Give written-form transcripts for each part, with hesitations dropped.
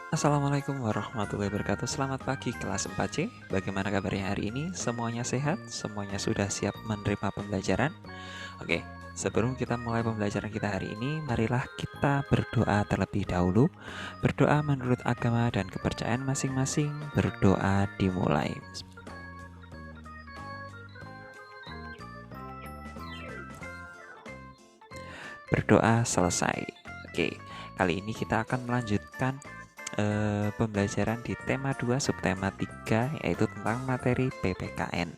Assalamualaikum warahmatullahi wabarakatuh. Selamat pagi kelas 4C. Bagaimana kabarnya hari ini? Semuanya sehat? Semuanya sudah siap menerima pembelajaran? Oke, sebelum kita mulai pembelajaran kita hari ini, marilah kita berdoa terlebih dahulu. Berdoa menurut agama dan kepercayaan masing-masing. Berdoa dimulai. Berdoa selesai. Oke, kali ini kita akan melanjutkan pembelajaran di tema 2 subtema 3, yaitu tentang materi PPKN.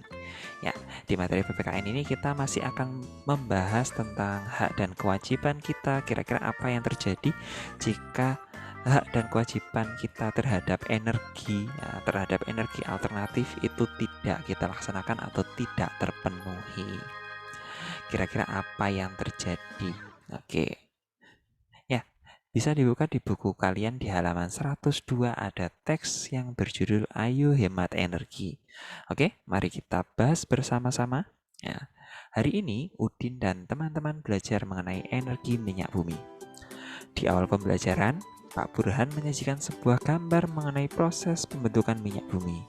Ya, di materi PPKN ini kita masih akan membahas tentang hak dan kewajiban kita. Kira-kira apa yang terjadi jika hak dan kewajiban kita terhadap energi, ya, terhadap energi alternatif itu tidak kita laksanakan atau tidak terpenuhi. Kira-kira apa yang terjadi? Oke. Ya, bisa dibuka di buku kalian di halaman 102, ada teks yang berjudul Ayo Hemat Energi. Oke, mari kita bahas bersama-sama. Ya, hari ini Udin dan teman-teman belajar mengenai energi minyak bumi. Di awal pembelajaran, Pak Burhan menyajikan sebuah gambar mengenai proses pembentukan minyak bumi.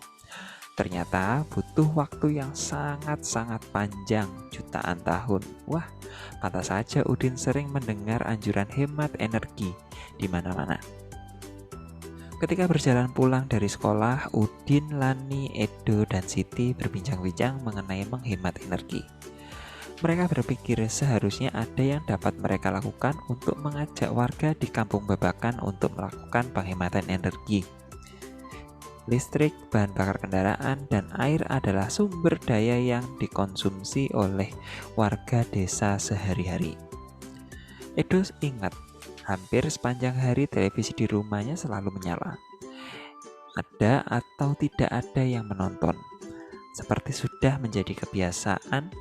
Ternyata butuh waktu yang sangat-sangat panjang, jutaan tahun. Wah, pantas saja Udin sering mendengar anjuran hemat energi di mana-mana. Ketika berjalan pulang dari sekolah, Udin, Lani, Edo, dan Siti berbincang-bincang mengenai menghemat energi. Mereka berpikir seharusnya ada yang dapat mereka lakukan untuk mengajak warga di Kampung Babakan untuk melakukan penghematan energi. Listrik, bahan bakar kendaraan, dan air adalah sumber daya yang dikonsumsi oleh warga desa sehari-hari. Edo ingat, hampir sepanjang hari televisi di rumahnya selalu menyala. Ada atau tidak ada yang menonton. Seperti sudah menjadi kebiasaan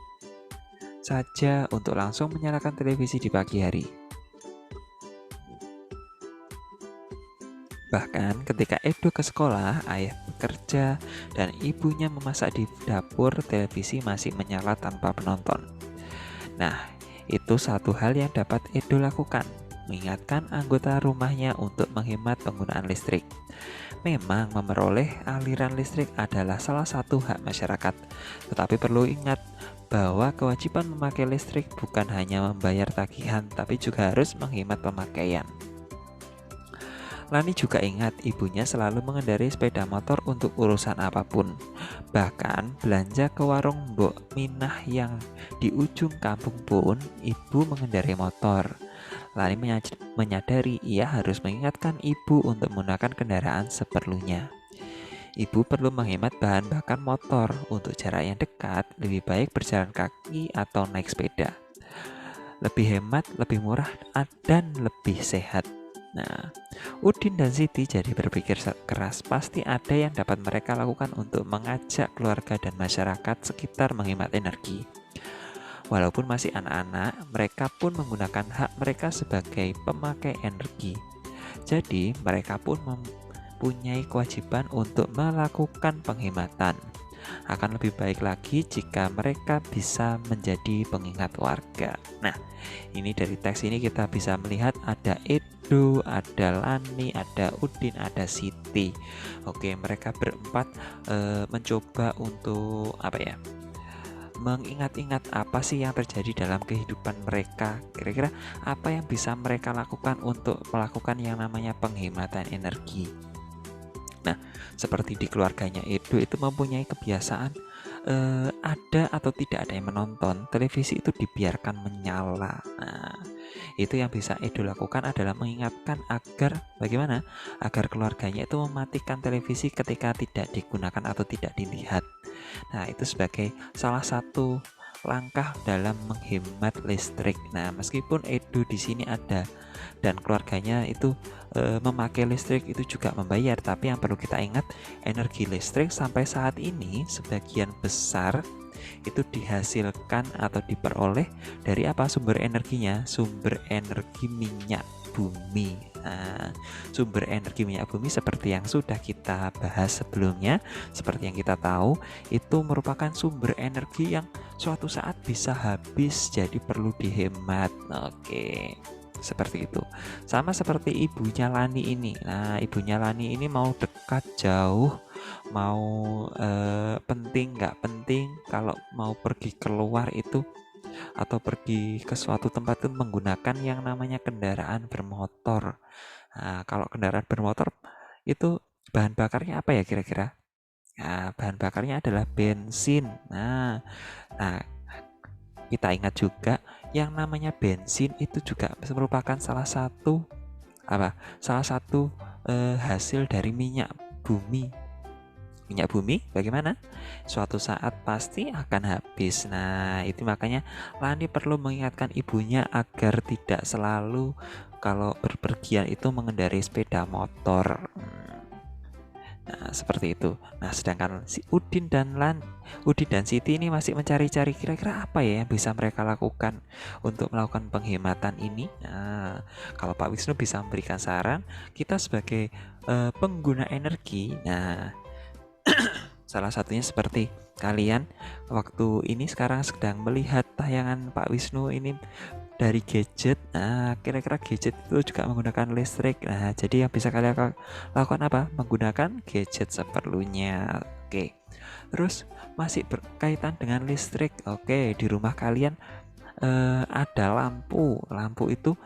saja untuk langsung menyalakan televisi di pagi hari. Bahkan ketika Edo ke sekolah, ayah bekerja, dan ibunya memasak di dapur, televisi masih menyala tanpa penonton. Nah, itu satu hal yang dapat Edo lakukan, mengingatkan anggota rumahnya untuk menghemat penggunaan listrik. Memang memperoleh aliran listrik adalah salah satu hak masyarakat, tetapi perlu ingat bahwa kewajiban memakai listrik bukan hanya membayar tagihan, tapi juga harus menghemat pemakaian. Lani juga ingat ibunya selalu mengendarai sepeda motor untuk urusan apapun. Bahkan belanja ke warung Mbok Minah yang di ujung kampung pun ibu mengendarai motor. Lani menyadari ia harus mengingatkan ibu untuk menggunakan kendaraan seperlunya. Ibu perlu menghemat bahan bakar motor. Untuk jarak yang dekat, lebih baik berjalan kaki atau naik sepeda. Lebih hemat, lebih murah, dan lebih sehat. Nah, Udin dan Siti jadi berpikir keras, pasti ada yang dapat mereka lakukan untuk mengajak keluarga dan masyarakat sekitar menghemat energi. Walaupun masih anak-anak, mereka pun menggunakan hak mereka sebagai pemakai energi. Jadi, mereka pun mempunyai kewajiban untuk melakukan penghematan. Akan lebih baik lagi jika mereka bisa menjadi pengingat warga. Nah, ini dari teks ini kita bisa melihat ada Edo, ada Lani, ada Udin, ada Siti. Oke, mereka berempat mencoba untuk mengingat-ingat apa sih yang terjadi dalam kehidupan mereka. Kira-kira apa yang bisa mereka lakukan untuk melakukan yang namanya penghematan energi. Nah, seperti di keluarganya Edo itu mempunyai kebiasaan ada atau tidak ada yang menonton, televisi itu dibiarkan menyala. Nah, itu yang bisa Edo lakukan adalah mengingatkan agar bagaimana? Agar keluarganya itu mematikan televisi ketika tidak digunakan atau tidak dilihat. Nah, itu sebagai salah satu langkah dalam menghemat listrik. Nah, meskipun Edo di sini ada dan keluarganya itu memakai listrik itu juga membayar, tapi yang perlu kita ingat, energi listrik sampai saat ini sebagian besar itu dihasilkan atau diperoleh dari apa sumber energinya? Sumber energi minyak bumi. Nah, sumber energi minyak bumi seperti yang sudah kita bahas sebelumnya, seperti yang kita tahu, itu merupakan sumber energi yang suatu saat bisa habis, jadi perlu dihemat. Oke. seperti itu. Sama seperti ibunya Lani ini. Nah, ibunya Lani ini mau dekat jauh, mau penting nggak penting, kalau mau pergi keluar itu atau pergi ke suatu tempat itu menggunakan yang namanya kendaraan bermotor. Nah, kalau kendaraan bermotor itu bahan bakarnya apa ya kira-kira? Nah, bahan bakarnya adalah bensin. Nah, kita ingat juga yang namanya bensin itu juga merupakan salah satu apa? Salah satu hasil dari minyak bumi. Minyak bumi bagaimana? Suatu saat pasti akan habis. Nah, itu makanya Lani perlu mengingatkan ibunya agar tidak selalu kalau berpergian itu mengendarai sepeda motor. Nah, seperti itu. Nah, sedangkan si Udin dan Siti ini masih mencari-cari kira-kira apa ya yang bisa mereka lakukan untuk melakukan penghematan ini. Nah, kalau Pak Wisnu bisa memberikan saran, kita sebagai pengguna energi, nah salah satunya seperti kalian waktu ini sekarang sedang melihat tayangan Pak Wisnu ini dari gadget. Nah, kira-kira gadget itu juga menggunakan listrik. Nah, jadi yang bisa kalian lakukan apa? Menggunakan gadget seperlunya. Oke. Terus masih berkaitan dengan listrik. Oke, di rumah kalian ada lampu. Lampu itu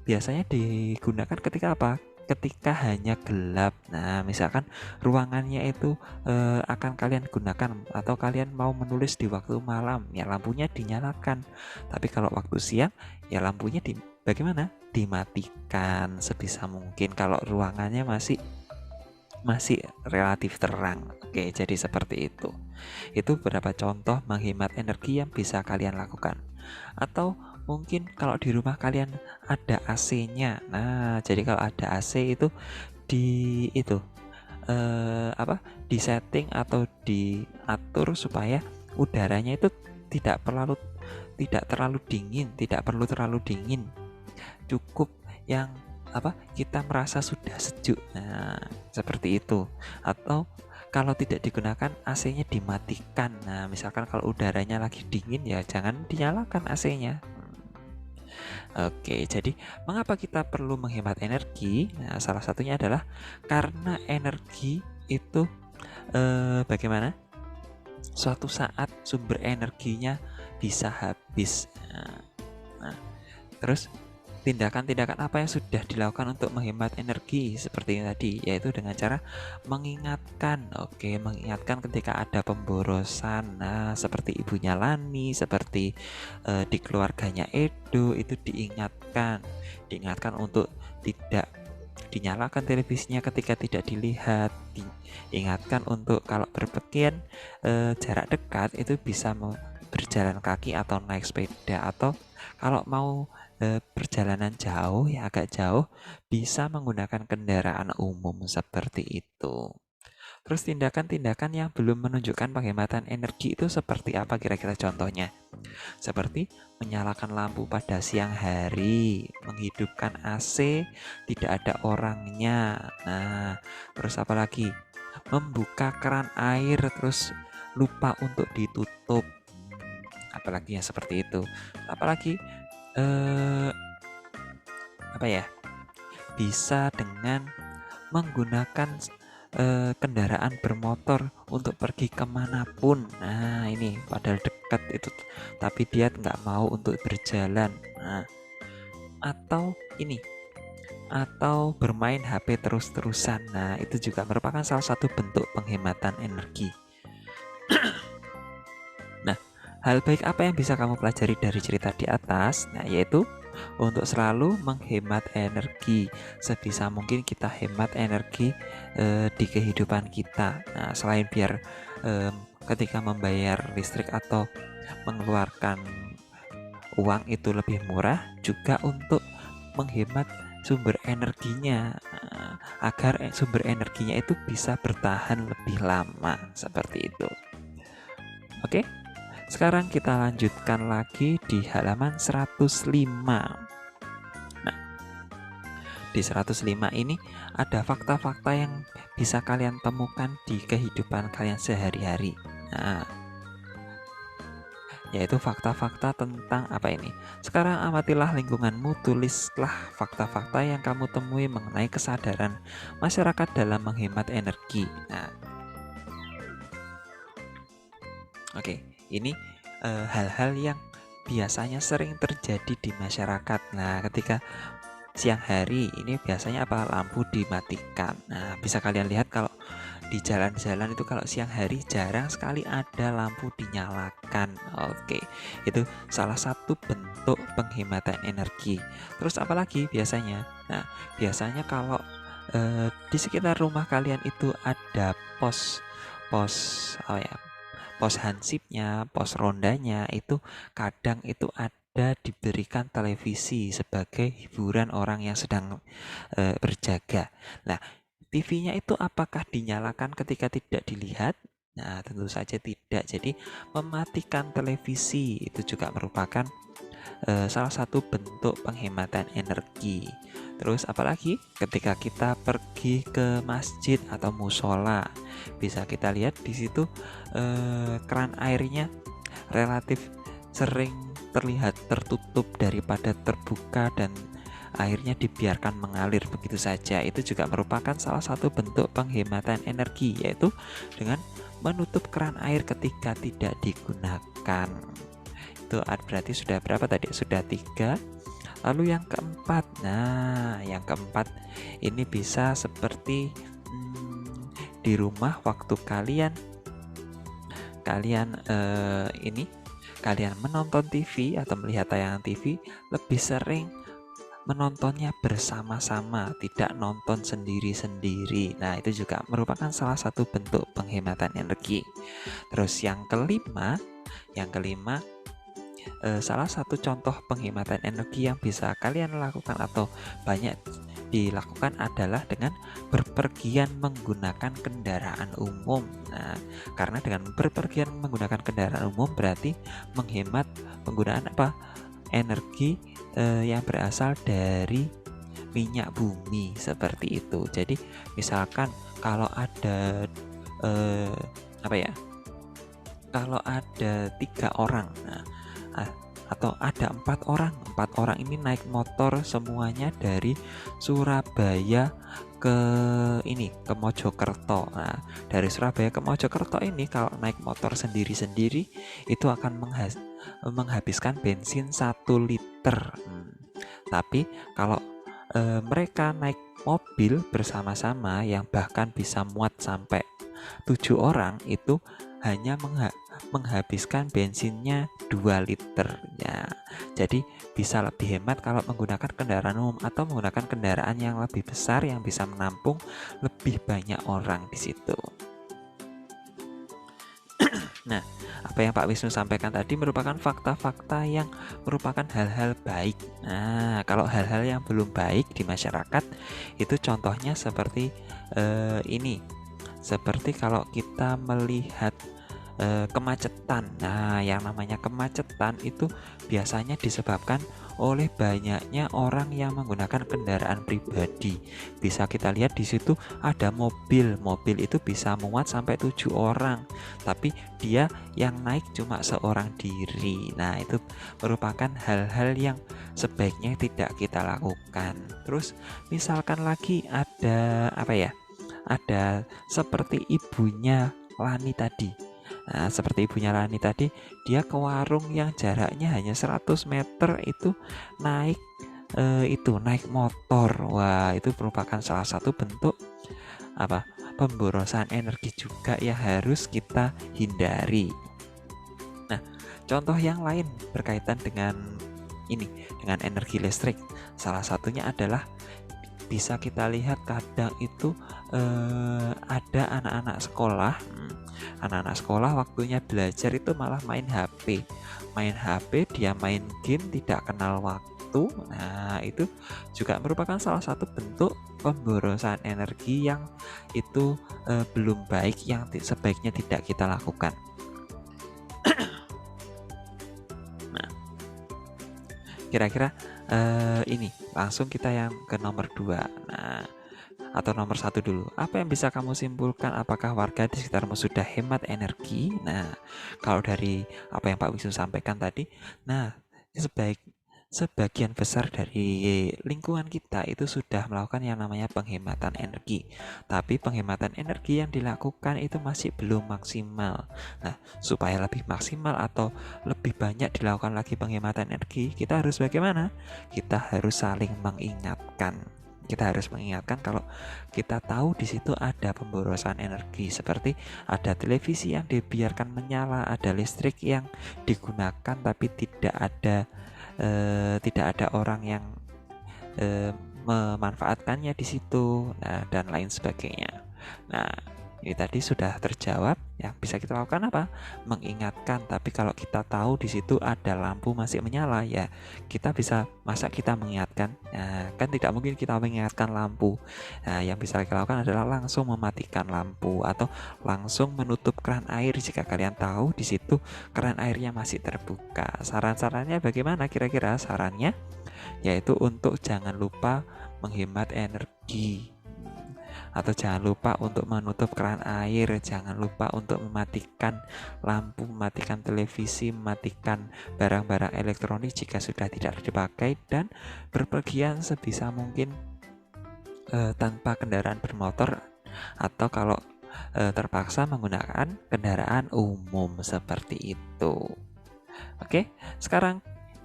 biasanya digunakan ketika apa? Ketika hanya gelap. Nah, misalkan ruangannya itu akan kalian gunakan atau kalian mau menulis di waktu malam, ya lampunya dinyalakan. Tapi kalau waktu siang, ya lampunya bagaimana? Dimatikan sebisa mungkin kalau ruangannya masih relatif terang. Oke, jadi seperti itu. Itu beberapa contoh menghemat energi yang bisa kalian lakukan. Atau mungkin kalau di rumah kalian ada AC-nya. Nah, jadi kalau ada AC itu di itu di setting atau diatur supaya udaranya itu tidak terlalu dingin, tidak perlu terlalu dingin. Cukup yang kita merasa sudah sejuk. Nah, seperti itu. Atau kalau tidak digunakan AC-nya dimatikan. Nah, misalkan kalau udaranya lagi dingin ya jangan dinyalakan AC-nya. Oke, jadi mengapa kita perlu menghemat energi? Nah, salah satunya adalah karena energi itu bagaimana? Suatu saat sumber energinya bisa habis. Nah, terus tindakan-tindakan apa yang sudah dilakukan untuk menghemat energi seperti tadi, yaitu dengan cara mengingatkan. Oke, mengingatkan ketika ada pemborosan. Nah, seperti ibunya Lani, seperti di keluarganya Edo itu diingatkan untuk tidak dinyalakan televisinya ketika tidak dilihat, diingatkan untuk kalau berpergian jarak dekat itu bisa berjalan kaki atau naik sepeda, atau kalau mau perjalanan jauh ya agak jauh bisa menggunakan kendaraan umum seperti itu. Terus tindakan-tindakan yang belum menunjukkan penghematan energi itu seperti apa kira-kira contohnya? Seperti menyalakan lampu pada siang hari, menghidupkan AC, tidak ada orangnya. Nah, terus apa lagi? Membuka keran air terus lupa untuk ditutup. Apalagi yang seperti itu. Apalagi bisa dengan menggunakan kendaraan bermotor untuk pergi kemanapun. Nah, ini padahal dekat itu, tapi dia nggak mau untuk berjalan. Nah, atau bermain HP terus-terusan. Nah, itu juga merupakan salah satu bentuk penghematan energi. Nah, hal baik apa yang bisa kamu pelajari dari cerita di atas? Nah, yaitu untuk selalu menghemat energi. Sebisa mungkin kita hemat energi di kehidupan kita. Nah, selain biar ketika membayar listrik atau mengeluarkan uang itu lebih murah, juga untuk menghemat sumber energinya, agar sumber energinya itu bisa bertahan lebih lama seperti itu. Oke, sekarang kita lanjutkan lagi di halaman 105. Nah, di 105 ini ada fakta-fakta yang bisa kalian temukan di kehidupan kalian sehari-hari. Nah, yaitu fakta-fakta tentang apa ini. Sekarang amatilah lingkunganmu, tulislah fakta-fakta yang kamu temui mengenai kesadaran masyarakat dalam menghemat energi. Nah, oke, ini hal-hal yang biasanya sering terjadi di masyarakat. Nah, ketika siang hari ini biasanya apa? Lampu dimatikan. Nah, bisa kalian lihat kalau di jalan-jalan itu kalau siang hari jarang sekali ada lampu dinyalakan. Oke, itu salah satu bentuk penghematan energi. Terus apalagi biasanya? Nah, biasanya kalau di sekitar rumah kalian itu ada pos pos apa ya? Pos hansipnya, pos rondanya itu kadang itu ada diberikan televisi sebagai hiburan orang yang sedang berjaga. Nah, TV-nya itu apakah dinyalakan ketika tidak dilihat? Nah, tentu saja tidak. Jadi, mematikan televisi itu juga merupakan salah satu bentuk penghematan energi. Terus apalagi ketika kita pergi ke masjid atau musola, bisa kita lihat di situ keran airnya relatif sering terlihat tertutup daripada terbuka dan airnya dibiarkan mengalir begitu saja. Itu juga merupakan salah satu bentuk penghematan energi, yaitu dengan menutup keran air ketika tidak digunakan. Itu berarti sudah berapa tadi? Sudah 3. Lalu yang keempat, nah yang keempat ini bisa seperti di rumah waktu kalian menonton TV atau melihat tayangan TV, lebih sering menontonnya bersama-sama, tidak nonton sendiri-sendiri. Nah, itu juga merupakan salah satu bentuk penghematan energi. Terus yang kelima, salah satu contoh penghematan energi yang bisa kalian lakukan atau banyak dilakukan adalah dengan berpergian menggunakan kendaraan umum. Nah, karena dengan berpergian menggunakan kendaraan umum berarti menghemat penggunaan energi yang berasal dari minyak bumi seperti itu. Jadi misalkan kalau ada kalau ada 3 orang, atau ada 4 orang, ini naik motor semuanya dari Surabaya ke Mojokerto. Nah, dari Surabaya ke Mojokerto ini kalau naik motor sendiri-sendiri itu akan menghabiskan bensin 1 liter. Tapi kalau mereka naik mobil bersama-sama yang bahkan bisa muat sampai 7 orang, itu hanya menghabiskan bensinnya 2 liter ya. Jadi bisa lebih hemat kalau menggunakan kendaraan umum atau menggunakan kendaraan yang lebih besar yang bisa menampung lebih banyak orang di situ. Nah, apa yang Pak Wisnu sampaikan tadi merupakan fakta-fakta yang merupakan hal-hal baik. Nah, kalau hal-hal yang belum baik di masyarakat itu contohnya seperti ini. Seperti kalau kita melihat kemacetan. Nah, yang namanya kemacetan itu biasanya disebabkan oleh banyaknya orang yang menggunakan kendaraan pribadi. Bisa kita lihat di situ ada mobil itu bisa muat sampai 7 orang, tapi dia yang naik cuma seorang diri. Nah, itu merupakan hal-hal yang sebaiknya tidak kita lakukan. Terus misalkan lagi ada ada seperti ibunya Lani tadi. Nah, seperti ibunya Lani tadi, dia ke warung yang jaraknya hanya 100 meter itu naik motor. Wah, itu merupakan salah satu bentuk pemborosan energi juga yang harus kita hindari. Nah, contoh yang lain berkaitan dengan energi listrik. Salah satunya adalah bisa kita lihat kadang itu ada anak-anak sekolah waktunya belajar itu malah main HP, dia main game tidak kenal waktu. Nah, itu juga merupakan salah satu bentuk pemborosan energi yang itu belum baik, yang sebaiknya tidak kita lakukan. Nah, kira-kira ini langsung kita yang ke nomor 2. Nah, atau nomor satu dulu, apa yang bisa kamu simpulkan? Apakah warga di sekitarmu sudah hemat energi? Nah, kalau dari apa yang Pak Wisnu sampaikan tadi, nah sebagian besar dari lingkungan kita itu sudah melakukan yang namanya penghematan energi. Tapi penghematan energi yang dilakukan itu masih belum maksimal. Nah, supaya lebih maksimal atau lebih banyak dilakukan lagi penghematan energi, kita harus bagaimana? Kita harus saling mengingatkan. Kita harus mengingatkan kalau kita tahu di situ ada pemborosan energi, seperti ada televisi yang dibiarkan menyala, ada listrik yang digunakan tapi tidak ada orang yang memanfaatkannya di situ, nah, dan lain sebagainya. Nah, ini tadi sudah terjawab. Yang bisa kita lakukan apa? Mengingatkan. Tapi kalau kita tahu di situ ada lampu masih menyala, ya kita bisa, masa kita mengingatkan? Nah, kan tidak mungkin kita mengingatkan lampu. Nah, yang bisa kita lakukan adalah langsung mematikan lampu atau langsung menutup keran air jika kalian tahu di situ keran airnya masih terbuka. Saran-sarannya bagaimana kira-kira? Sarannya yaitu untuk jangan lupa menghemat energi, atau jangan lupa untuk menutup keran air, jangan lupa untuk mematikan lampu, mematikan televisi, mematikan barang-barang elektronik jika sudah tidak dipakai, dan berpergian sebisa mungkin tanpa kendaraan bermotor, atau kalau terpaksa menggunakan kendaraan umum seperti itu. Oke, sekarang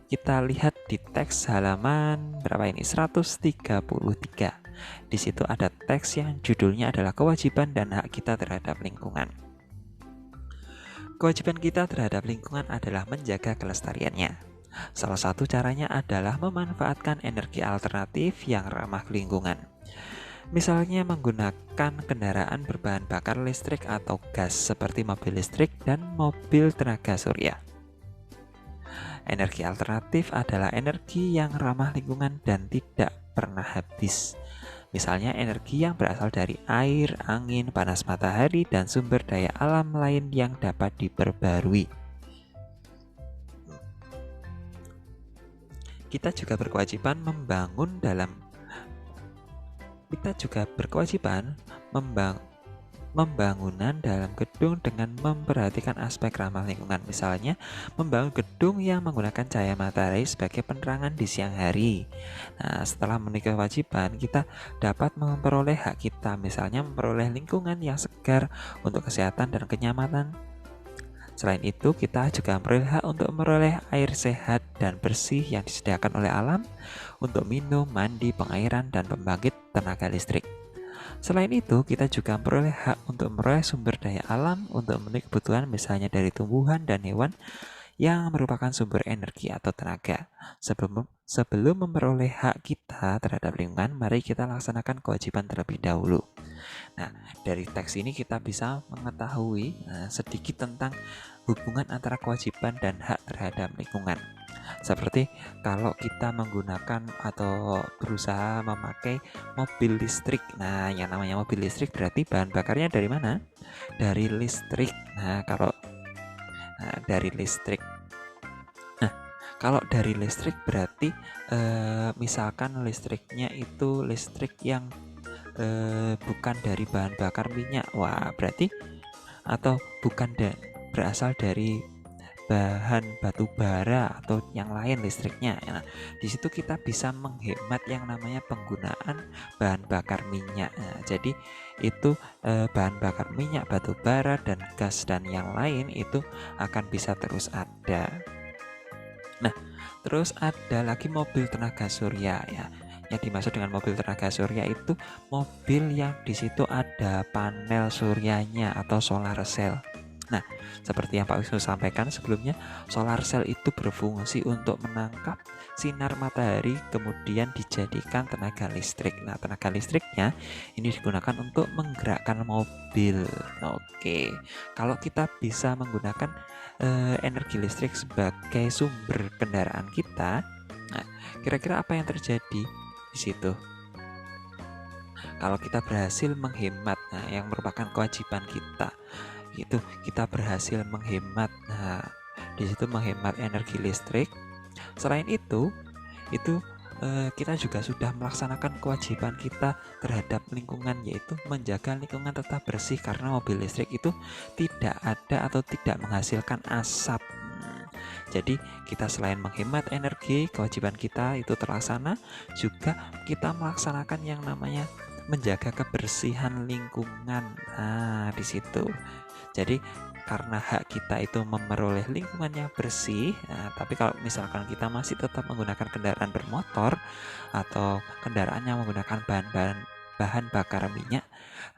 kita lihat di teks halaman berapa ini? 133. Di situ ada teks yang judulnya adalah kewajiban dan hak kita terhadap lingkungan. Kewajiban kita terhadap lingkungan adalah menjaga kelestariannya. Salah satu caranya adalah memanfaatkan energi alternatif yang ramah lingkungan. Misalnya menggunakan kendaraan berbahan bakar listrik atau gas seperti mobil listrik dan mobil tenaga surya. Energi alternatif adalah energi yang ramah lingkungan dan tidak pernah habis. Misalnya energi yang berasal dari air, angin, panas matahari, dan sumber daya alam lain yang dapat diperbarui. Kita juga berkewajiban membangunan dalam gedung dengan memperhatikan aspek ramah lingkungan. Misalnya membangun gedung yang menggunakan cahaya matahari sebagai penerangan di siang hari. Nah, setelah memenuhi kewajiban, kita dapat memperoleh hak kita, misalnya memperoleh lingkungan yang segar untuk kesehatan dan kenyamanan. Selain itu, kita juga memperoleh hak untuk memperoleh air sehat dan bersih yang disediakan oleh alam untuk minum, mandi, pengairan, dan pembangkit tenaga listrik. Selain itu, kita juga memperoleh hak untuk memperoleh sumber daya alam untuk memenuhi kebutuhan, misalnya dari tumbuhan dan hewan yang merupakan sumber energi atau tenaga. Sebelum memperoleh hak kita terhadap lingkungan, mari kita laksanakan kewajiban terlebih dahulu. Nah, dari teks ini kita bisa mengetahui sedikit tentang hubungan antara kewajiban dan hak terhadap lingkungan. Seperti kalau kita menggunakan atau berusaha memakai mobil listrik. Nah, yang namanya mobil listrik berarti bahan bakarnya dari mana? Dari listrik. Dari listrik. Nah, kalau dari listrik berarti misalkan listriknya itu listrik yang bukan dari bahan bakar minyak. Wah, berarti atau bukan berasal dari bahan batu bara atau yang lain listriknya. Nah, di situ kita bisa menghemat yang namanya penggunaan bahan bakar minyak. Nah, jadi itu bahan bakar minyak, batu bara, dan gas dan yang lain itu akan bisa terus ada. Nah, terus ada lagi mobil tenaga surya ya. Yang dimaksud dengan mobil tenaga surya itu mobil yang di situ ada panel suryanya atau solar cell. Nah, seperti yang Pak Wisnu sampaikan sebelumnya, solar cell itu berfungsi untuk menangkap sinar matahari kemudian dijadikan tenaga listrik. Nah, tenaga listriknya ini digunakan untuk menggerakkan mobil. Oke, kalau kita bisa menggunakan energi listrik sebagai sumber kendaraan kita, nah, kira-kira apa yang terjadi di situ? Kalau kita berhasil menghemat, nah, yang merupakan kewajiban kita, itu kita berhasil menghemat. Nah, di situ menghemat energi listrik. Selain itu kita juga sudah melaksanakan kewajiban kita terhadap lingkungan, yaitu menjaga lingkungan tetap bersih karena mobil listrik itu tidak ada atau tidak menghasilkan asap. Jadi kita selain menghemat energi, kewajiban kita itu terlaksana, juga kita melaksanakan yang namanya menjaga kebersihan lingkungan. Nah, di situ. Jadi karena hak kita itu memperoleh lingkungan yang bersih, nah, tapi kalau misalkan kita masih tetap menggunakan kendaraan bermotor atau kendaraan yang menggunakan bahan bakar minyak,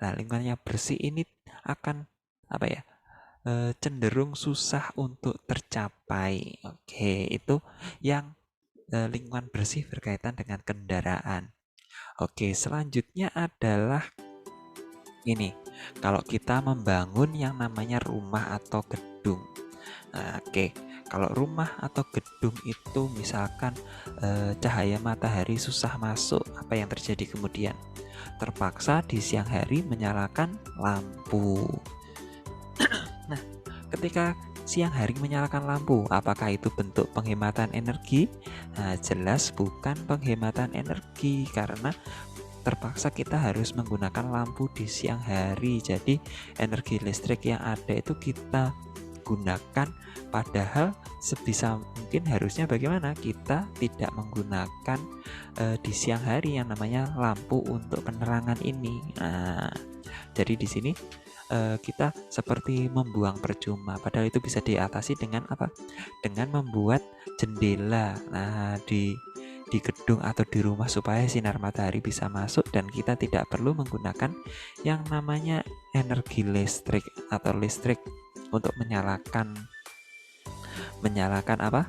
nah lingkungan yang bersih ini akan apa ya, cenderung susah untuk tercapai. Oke, itu yang lingkungan bersih berkaitan dengan kendaraan. Oke, selanjutnya adalah ini. Kalau kita membangun yang namanya rumah atau gedung. Nah, oke, kalau rumah atau gedung itu misalkan cahaya matahari susah masuk, apa yang terjadi kemudian? Terpaksa di siang hari menyalakan lampu. Nah, ketika siang hari menyalakan lampu, apakah itu bentuk penghematan energi? Nah, jelas bukan penghematan energi karena terpaksa kita harus menggunakan lampu di siang hari. Jadi, energi listrik yang ada itu kita gunakan, padahal sebisa mungkin harusnya bagaimana? Kita tidak menggunakan di siang hari yang namanya lampu untuk penerangan ini. Nah, jadi di sini kita seperti membuang percuma, padahal itu bisa diatasi dengan apa? Dengan membuat jendela. Nah, di gedung atau di rumah supaya sinar matahari bisa masuk dan kita tidak perlu menggunakan yang namanya energi listrik atau listrik untuk menyalakan apa?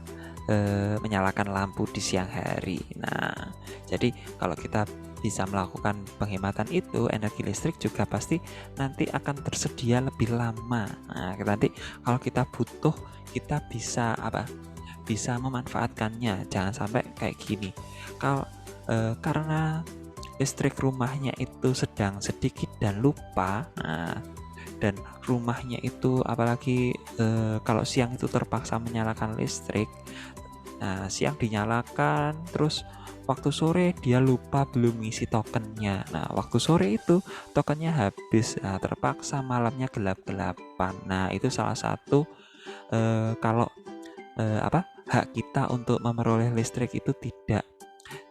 Menyalakan lampu di siang hari. Nah, jadi kalau kita bisa melakukan penghematan itu, energi listrik juga pasti nanti akan tersedia lebih lama. Nah, nanti kalau kita butuh, kita bisa apa? Bisa memanfaatkannya. Jangan sampai kayak gini. Kalau karena listrik rumahnya itu sedang sedikit dan lupa, nah, dan rumahnya itu apalagi kalau siang itu terpaksa menyalakan listrik. Nah, siang dinyalakan, terus waktu sore dia lupa belum ngisi tokennya. Nah, waktu sore itu tokennya habis. Nah, terpaksa malamnya gelap-gelapan. Nah, itu salah satu kalau apa, hak kita untuk memperoleh listrik itu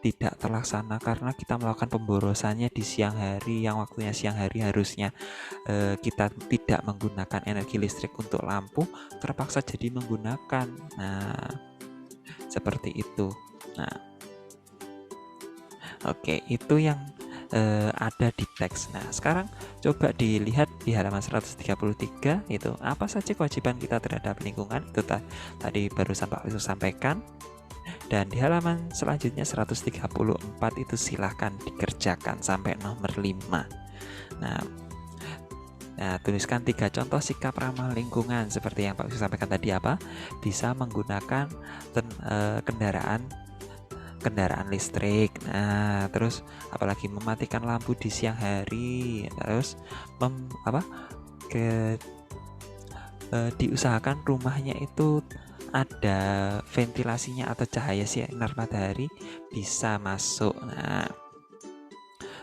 tidak terlaksana karena kita melakukan pemborosannya di siang hari, yang waktunya siang hari harusnya kita tidak menggunakan energi listrik untuk lampu, terpaksa jadi menggunakan. Nah, seperti itu. Nah, oke, itu yang ada di teks. Nah, sekarang coba dilihat di halaman 133 itu apa saja kewajiban kita terhadap lingkungan itu tadi barusan Pak Wisnu sampaikan. Dan di halaman selanjutnya 134 itu silahkan dikerjakan sampai nomor 5. Nah, tuliskan 3 contoh sikap ramah lingkungan seperti yang Pak Wisnu sampaikan tadi apa? Bisa menggunakan kendaraan listrik. Nah, terus apalagi mematikan lampu di siang hari. Terus diusahakan rumahnya itu ada ventilasinya atau cahaya sinar matahari bisa masuk. Nah,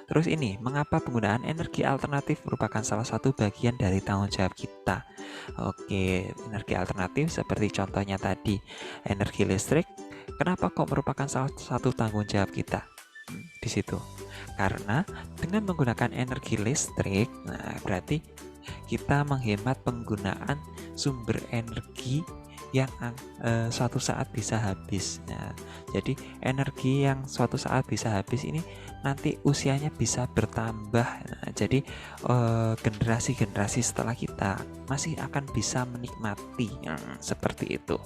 terus ini, mengapa penggunaan energi alternatif merupakan salah satu bagian dari tanggung jawab kita? Oke, energi alternatif seperti contohnya tadi, energi listrik. Kenapa kok merupakan salah satu tanggung jawab kita? Di situ. Karena dengan menggunakan energi listrik, nah berarti kita menghemat penggunaan sumber energi yang suatu saat bisa habis. Nah, jadi energi yang suatu saat bisa habis ini nanti usianya bisa bertambah. Nah, jadi generasi-generasi setelah kita masih akan bisa menikmati seperti itu.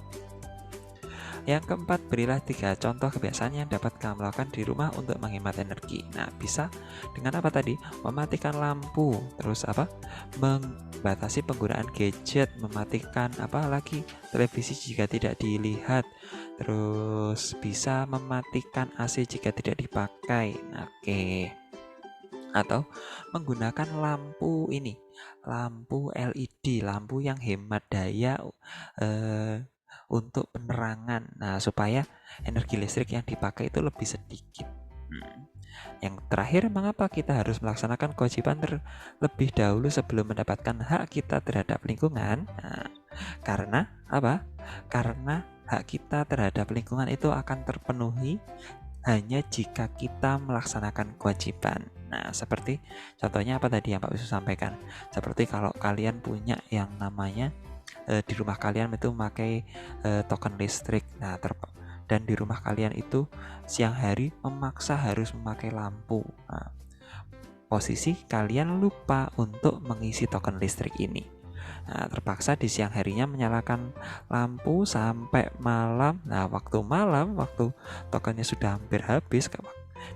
Yang keempat, berilah 3 contoh kebiasaan yang dapat kamu lakukan di rumah untuk menghemat energi. Nah, bisa dengan apa tadi? Mematikan lampu, terus apa? Membatasi penggunaan gadget, mematikan apa lagi? Televisi jika tidak dilihat. Terus bisa mematikan AC jika tidak dipakai. Oke. Atau menggunakan lampu ini, lampu LED, lampu yang hemat daya untuk penerangan. Nah, supaya energi listrik yang dipakai itu lebih sedikit. Yang terakhir, mengapa kita harus melaksanakan kewajiban terlebih dahulu sebelum mendapatkan hak kita terhadap lingkungan? Nah, karena apa? Karena hak kita terhadap lingkungan itu akan terpenuhi hanya jika kita melaksanakan kewajiban. Nah, seperti contohnya apa tadi yang Pak Wisnu sampaikan? Seperti kalau kalian punya yang namanya di rumah kalian itu memakai token listrik. Nah, dan di rumah kalian itu siang hari memaksa harus memakai lampu. Nah, posisi kalian lupa untuk mengisi token listrik ini. Nah, terpaksa di siang harinya menyalakan lampu sampai malam. Nah, waktu malam, waktu tokennya sudah hampir habis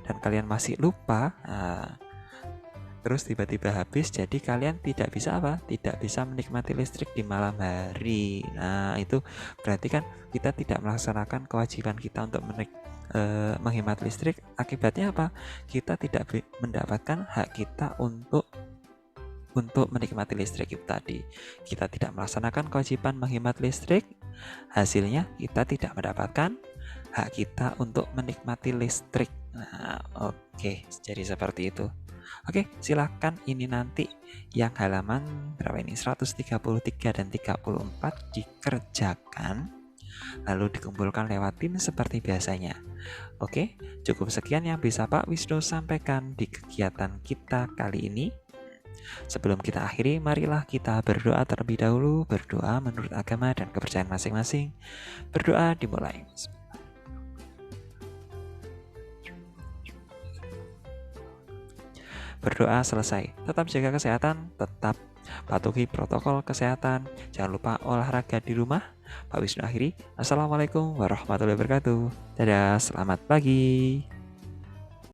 dan kalian masih lupa, terus tiba-tiba habis, jadi kalian tidak bisa apa? Tidak bisa menikmati listrik di malam hari. Nah, itu berarti kan kita tidak melaksanakan kewajiban kita untuk menghemat listrik. Akibatnya apa? Kita tidak mendapatkan hak kita untuk menikmati listrik itu tadi. Kita tidak melaksanakan kewajiban menghemat listrik, hasilnya kita tidak mendapatkan hak kita untuk menikmati listrik. Nah, oke, jadi seperti itu. Oke, silakan ini nanti yang halaman berapa ini? 133 dan 34 dikerjakan, lalu dikumpulkan lewat tim seperti biasanya. Oke, cukup sekian yang bisa Pak Wisnu sampaikan di kegiatan kita kali ini. Sebelum kita akhiri, marilah kita berdoa terlebih dahulu. Berdoa menurut agama dan kepercayaan masing-masing. Berdoa dimulai. Berdoa selesai. Tetap jaga kesehatan, tetap patuhi protokol kesehatan. Jangan lupa olahraga di rumah. Pak Wisnu akhiri. Assalamualaikum warahmatullahi wabarakatuh. Dadah, selamat pagi.